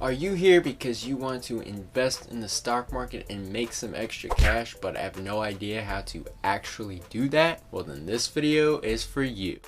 Are you here because you want to invest in the stock market and make some extra cash but have no idea how to actually do that? Well, then this video is for you.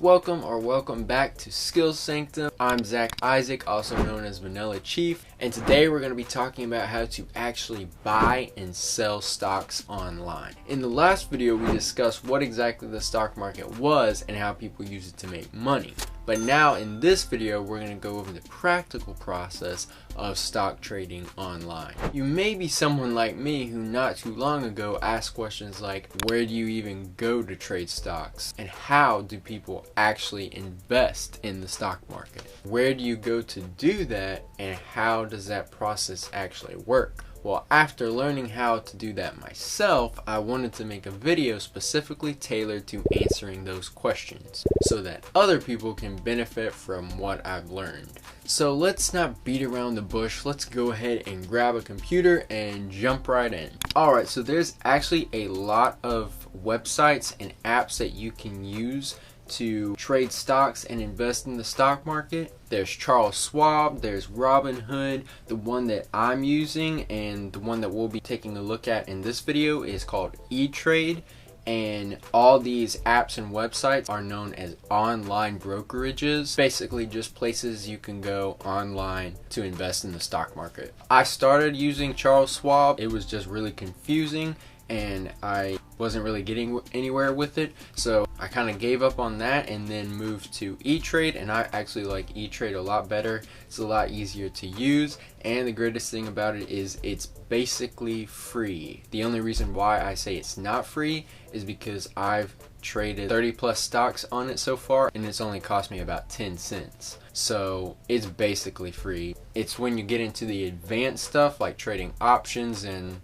Welcome back to Skill Sanctum. I'm Zach Isaac, also known as Vanilla Chief, and today we're going to be talking about how to actually buy and sell stocks online. In the last video, we discussed what exactly the stock market was and how people use it to make money. But now in this video, we're going to go over the practical process of stock trading online. You may be someone like me who not too long ago asked questions like, where do you even go to trade stocks? And how do people actually invest in the stock market? Where do you go to do that? And how does that process actually work? Well, after learning how to do that myself, I wanted to make a video specifically tailored to answering those questions so that other people can benefit from what I've learned. So let's not beat around the bush. Let's go ahead and grab a computer and jump right in. Alright, so there's actually a lot of websites and apps that you can use to trade stocks and invest in the stock market. There's Charles Schwab, there's Robinhood. The one that I'm using and the one that we'll be taking a look at in this video is called Etrade. And all these apps and websites are known as online brokerages, basically just places you can go online to invest in the stock market. I started using Charles Schwab. It was just really confusing and I wasn't really getting anywhere with it, so I kind of gave up on that and then moved to Etrade, and I actually like Etrade a lot better. It's a lot easier to use, and the greatest thing about it is it's basically free. The only reason why I say it's not free is because I've traded 30 plus stocks on it so far and it's only cost me about 10 cents. So it's basically free. It's when you get into the advanced stuff like trading options and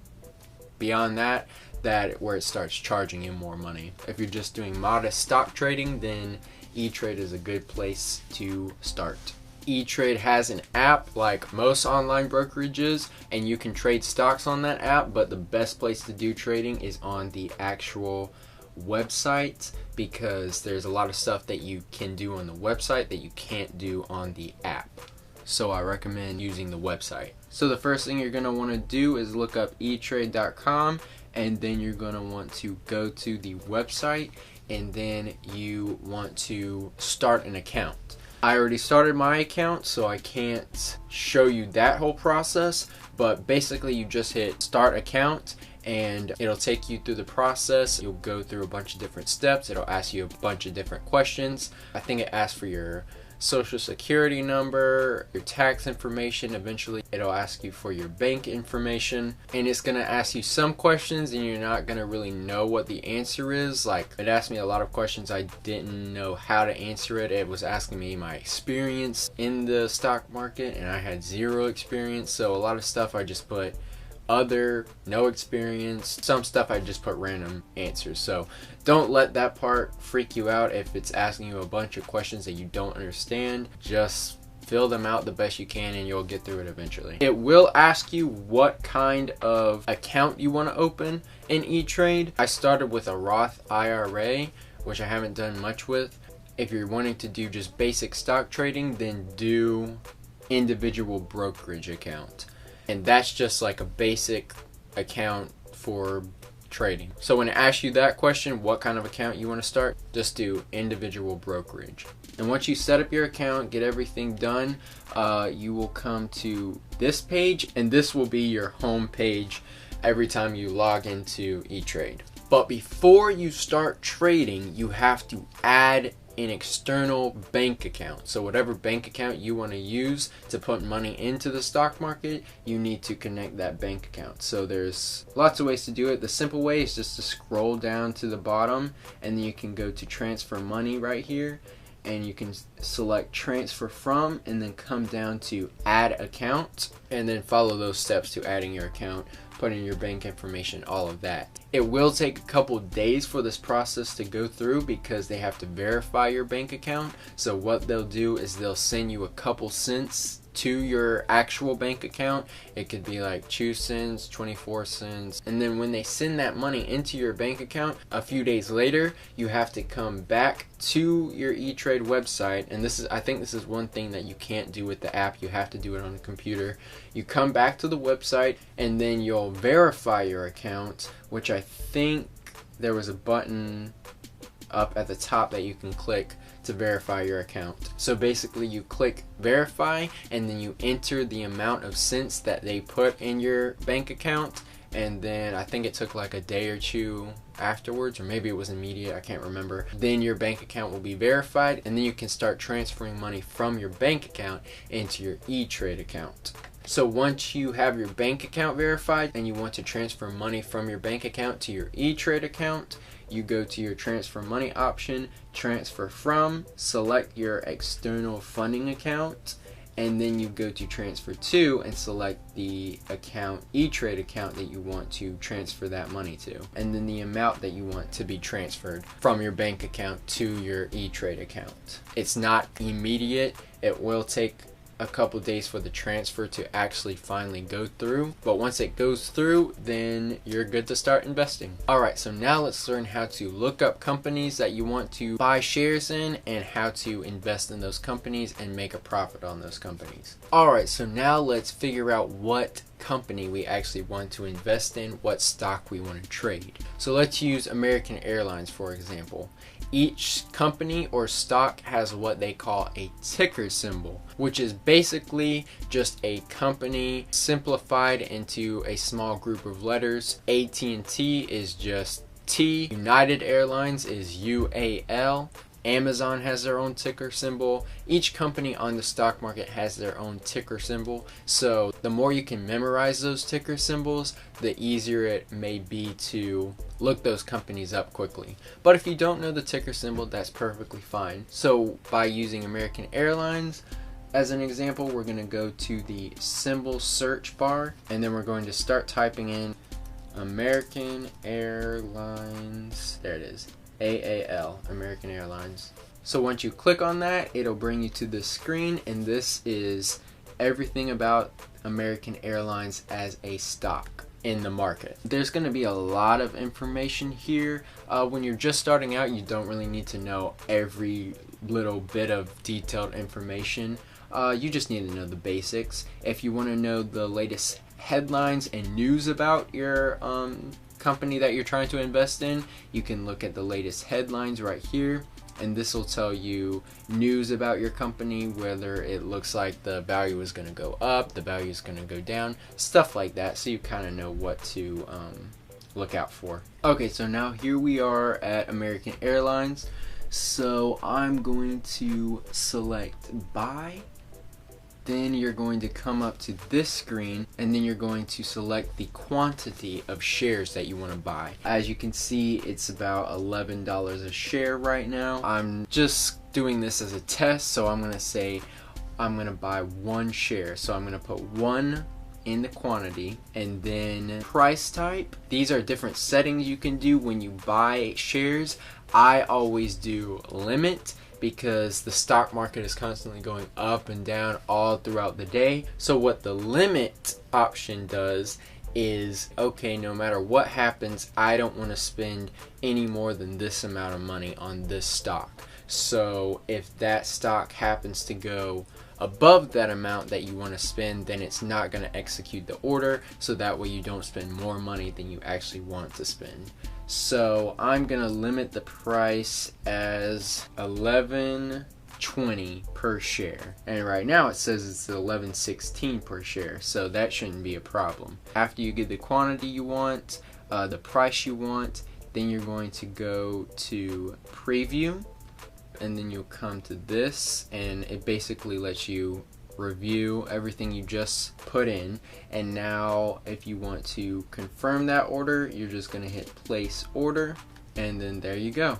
beyond that where it starts charging you more money. If you're just doing modest stock trading, then Etrade is a good place to start. Etrade has an app like most online brokerages, and you can trade stocks on that app, but the best place to do trading is on the actual website because there's a lot of stuff that you can do on the website that you can't do on the app. So I recommend using the website. So the first thing you're going to want to do is look up etrade.com, and then you're going to want to go to the website, and then you want to start an account. I already started my account, so I can't show you that whole process, but basically you just hit start account and it'll take you through the process. You'll go through a bunch of different steps. It'll ask you a bunch of different questions. I think it asks for your social security number, your tax information. Eventually it'll ask you for your bank information, and it's going to ask you some questions and you're not going to really know what the answer is. Like, it asked me a lot of questions. I didn't know how to answer it. It was asking me my experience in the stock market, and I had zero experience, so a lot of stuff I just put other, no experience. Some stuff I just put random answers. So don't let that part freak you out. If it's asking you a bunch of questions that you don't understand, just fill them out the best you can and you'll get through it eventually. It will ask you what kind of account you want to open in Etrade. I started with a Roth IRA, which I haven't done much with. If you're wanting to do just basic stock trading, then do individual brokerage account. And that's just like a basic account for trading. So when it asks you that question, what kind of account you want to start, just do individual brokerage. And once you set up your account, get everything done, you will come to this page, and this will be your home page every time you log into Etrade. But before you start trading, you have to add an external bank account. So whatever bank account you want to use to put money into the stock market, you need to connect that bank account. So there's lots of ways to do it. The simple way is just to scroll down to the bottom, and then you can go to transfer money right here, and you can select transfer from, and then come down to add account, and then follow those steps to adding your account, put in your bank information, all of that. It will take a couple days for this process to go through because they have to verify your bank account. So what they'll do is they'll send you a couple cents to your actual bank account. It could be like 2 cents, 24 cents. And then when they send that money into your bank account, a few days later, you have to come back to your Etrade website. And I think this is one thing that you can't do with the app. You have to do it on the computer. You come back to the website and then you'll verify your account, which I think there was a button up at the top that you can click to verify your account. So basically you click verify and then you enter the amount of cents that they put in your bank account, and then I think it took like a day or two afterwards, or maybe it was immediate, I can't remember. Then your bank account will be verified and then you can start transferring money from your bank account into your Etrade account. So once you have your bank account verified and you want to transfer money from your bank account to your Etrade account, you go to your transfer money option, transfer from, select your external funding account, and then you go to transfer to and select the account, Etrade account, that you want to transfer that money to, and then the amount that you want to be transferred from your bank account to your Etrade account. It's not immediate. It will take a couple days for the transfer to actually finally go through, but once it goes through, then you're good to start investing. Alright, so now let's learn how to look up companies that you want to buy shares in and how to invest in those companies and make a profit on those companies. Alright, so now let's figure out what company we actually want to invest in, what stock we want to trade. So let's use American Airlines for example. Each company or stock has what they call a ticker symbol, which is basically just a company simplified into a small group of letters. AT&T is just T, United Airlines is UAL, Amazon has their own ticker symbol. Each company on the stock market has their own ticker symbol. So the more you can memorize those ticker symbols, the easier it may be to look those companies up quickly. But if you don't know the ticker symbol, that's perfectly fine. So by using American Airlines as an example, we're going to go to the symbol search bar and then we're going to start typing in American Airlines. There it is. AAL, American Airlines. So once you click on that, it'll bring you to this screen, and this is everything about American Airlines as a stock in the market. There's going to be a lot of information here. When you're just starting out, you don't really need to know every little bit of detailed information. You just need to know the basics. If you want to know the latest headlines and news about your company that you're trying to invest in, you can look at the latest headlines right here, and this will tell you news about your company, whether it looks like the value is going to go up, the value is going to go down, stuff like that, so you kind of know what to look out for. Okay, so now here we are at American Airlines. So I'm going to select buy. Then you're going to come up to this screen and then you're going to select the quantity of shares that you want to buy. As you can see, it's about $11 a share right now. I'm just doing this as a test, so I'm going to say I'm going to buy 1 share. So I'm going to put 1 in the quantity, and then price type. These are different settings you can do when you buy shares. I always do limit because the stock market is constantly going up and down all throughout the day. So what the limit option does is, okay, no matter what happens, I don't want to spend any more than this amount of money on this stock. So if that stock happens to go above that amount that you want to spend, then it's not going to execute the order, so that way you don't spend more money than you actually want to spend. So I'm going to limit the price as $11.20 per share, and right now it says it's $11.16 per share, so that shouldn't be a problem. After you get the quantity you want, the price you want, then you're going to go to preview, and then you'll come to this, and it basically lets you review everything you just put in. And now if you want to confirm that order, you're just going to hit place order, and then there you go.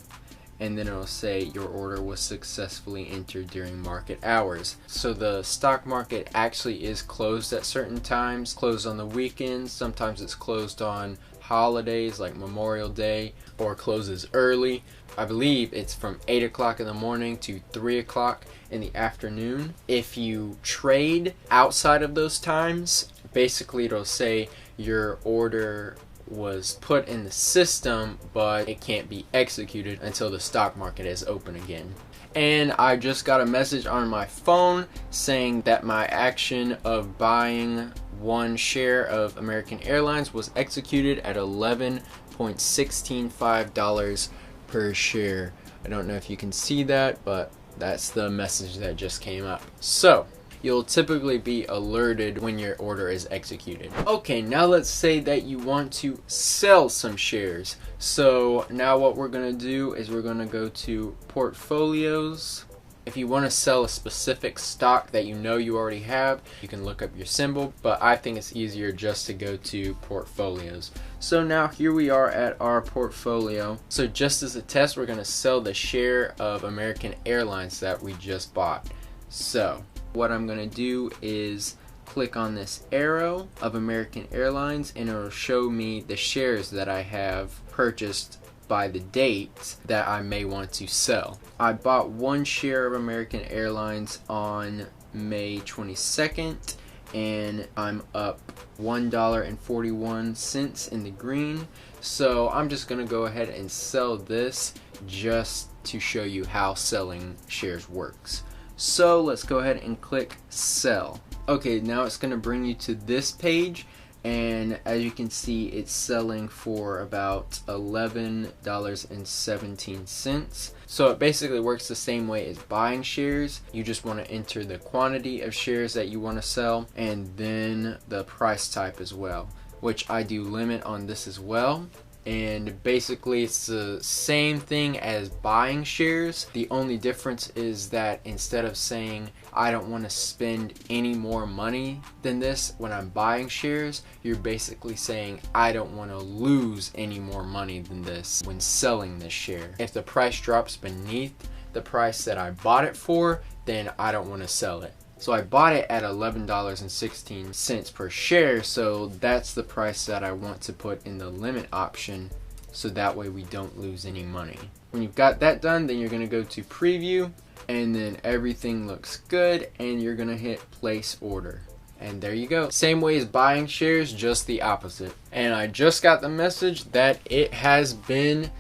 And then it'll say your order was successfully entered during market hours. So the stock market actually is closed at certain times, closed on the weekends, sometimes it's closed on holidays like Memorial Day or closes early. I believe it's from 8 o'clock in the morning to 3 o'clock in the afternoon. If you trade outside of those times, basically it'll say your order was put in the system, but it can't be executed until the stock market is open again. And I just got a message on my phone saying that my action of buying one share of American Airlines was executed at $11.165 per share. I don't know if you can see that, but that's the message that just came up. So you'll typically be alerted when your order is executed. Okay, now let's say that you want to sell some shares. So now what we're going to do is we're going to go to portfolios. If you want to sell a specific stock that you know you already have, you can look up your symbol, but I think it's easier just to go to portfolios. So now here we are at our portfolio. So just as a test, we're going to sell the share of American Airlines that we just bought. So what I'm going to do is click on this arrow of American Airlines and it'll show me the shares that I have purchased by the date that I may want to sell. I bought one share of American Airlines on May 22nd and I'm up $1.41 in the green. So I'm just gonna go ahead and sell this just to show you how selling shares works. So let's go ahead and click sell. Okay, now it's gonna bring you to this page, and as you can see, it's selling for about $11.17. So it basically works the same way as buying shares. You just want to enter the quantity of shares that you want to sell and then the price type as well, which I do limit on this as well. And basically it's the same thing as buying shares. The only difference is that instead of saying I don't want to spend any more money than this when I'm buying shares, you're basically saying I don't want to lose any more money than this when selling this share. If the price drops beneath the price that I bought it for, then I don't want to sell it. So I bought it at $11.16 per share, so that's the price that I want to put in the limit option, so that way we don't lose any money. When you've got that done, then you're going to go to preview, and then everything looks good, and you're going to hit place order. And there you go. Same way as buying shares, just the opposite. And I just got the message that it has been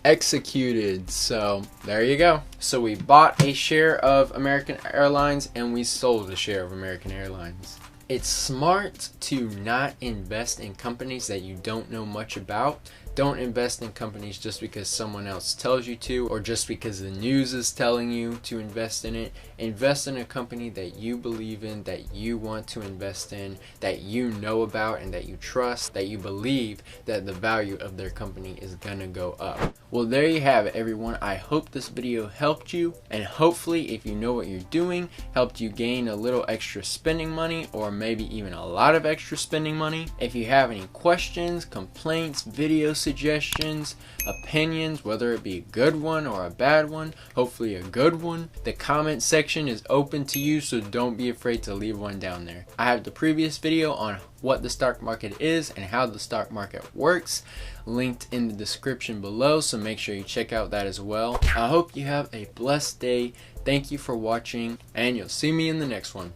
executed. So there you go. So we bought a share of American Airlines and we sold a share of American Airlines. It's smart to not invest in companies that you don't know much about. Don't invest in companies just because someone else tells you to, or just because the news is telling you to invest in it. Invest in a company that you believe in, that you want to invest in, that you know about and that you trust, that you believe that the value of their company is gonna go up. Well, there you have it, everyone. I hope this video helped you, and hopefully if you know what you're doing, helped you gain a little extra spending money, or maybe even a lot of extra spending money. If you have any questions, complaints, video suggestions, opinions, whether it be a good one or a bad one, hopefully a good one, the comment section is open to you, so don't be afraid to leave one down there. I have the previous video on what the stock market is and how the stock market works linked in the description below, so make sure you check out that as well. I hope you have a blessed day. Thank you for watching, and you'll see me in the next one.